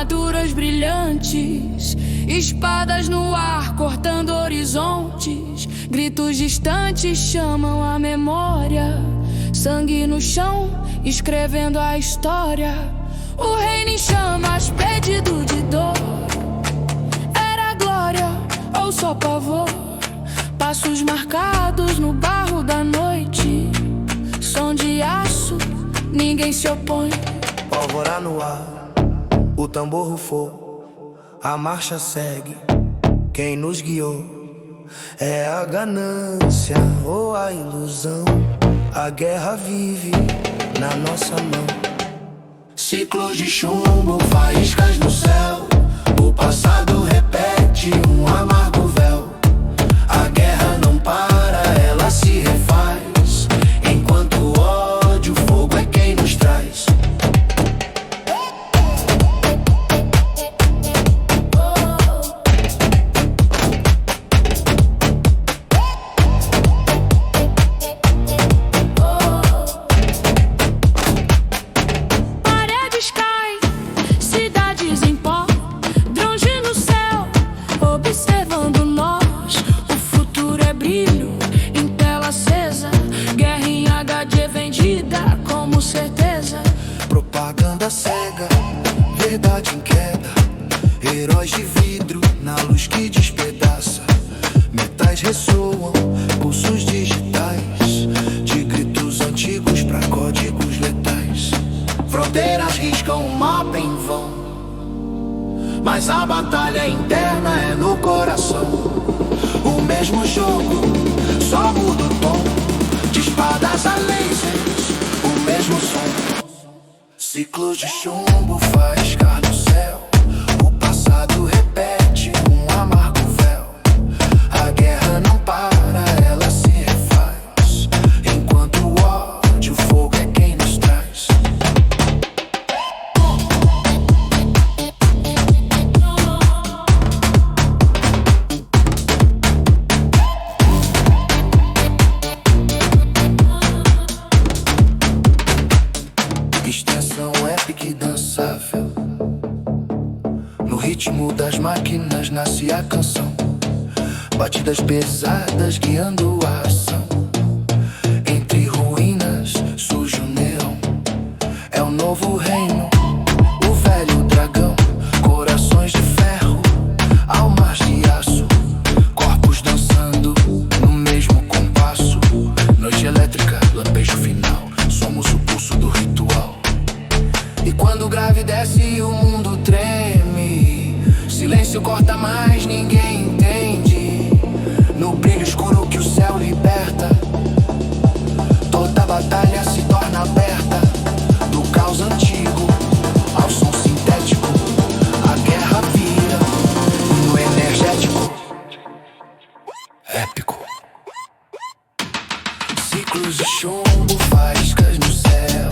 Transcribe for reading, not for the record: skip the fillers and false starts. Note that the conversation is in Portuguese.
armaduras brilhantes, espadas no ar cortando horizontes, gritos distantes chamam a memória, sangue no chão escrevendo a história. O reino em chamas, pedido de dor. Era glória ou só pavor? Passos marcados no barro da noite, som de aço, ninguém se opõe. Pólvora no ar, o tambor rufou, a marcha segue. Quem nos guiou é a ganância ou a ilusão. A guerra vive na nossa mão. Ciclos de chumbo, faíscas no céu. O passado repete um amargo véu. A guerra não para, ela se refaz. Enquanto o ódio, o fogo é quem nos traz. Paredes caem, cidades em pó, drones no céu, observando nós. O futuro é brilho em tela acesa, guerra em HD vendida como certeza. Propaganda cega, verdade em queda. Heróis de vidro na luz que despedaça. Metais ressoam, pulsos digitais, de gritos antigos pra códigos letais. Fronteiras riscam um mapa em vão, mas a batalha interna é no coração. O mesmo jogo, só muda o tom. De espadas a lasers, o mesmo som. Ciclos de chumbo, faísca no céu. O passado repete um amargo véu. A guerra não para, ela se refaz. Enquanto o ódio, o fogo é quem nos traz. Extensão épica e dançável. No ritmo das máquinas nasce a canção. Batidas pesadas guiando a ação. Entre ruínas surge o neon. É o novo reino, o velho dragão. Corações de ferro, almas de aço. Corpos dançando no mesmo compasso. Noite elétrica, lampejo final. Somos o pulso do ritual. E quando o grave desce, o mundo treme. Silêncio corta, mas ninguém entende. No brilho escuro que o céu liberta, toda batalha se torna aberta. Do caos antigo ao som sintético, a guerra vira no energético épico. Ciclos de chumbo, faíscas no céu.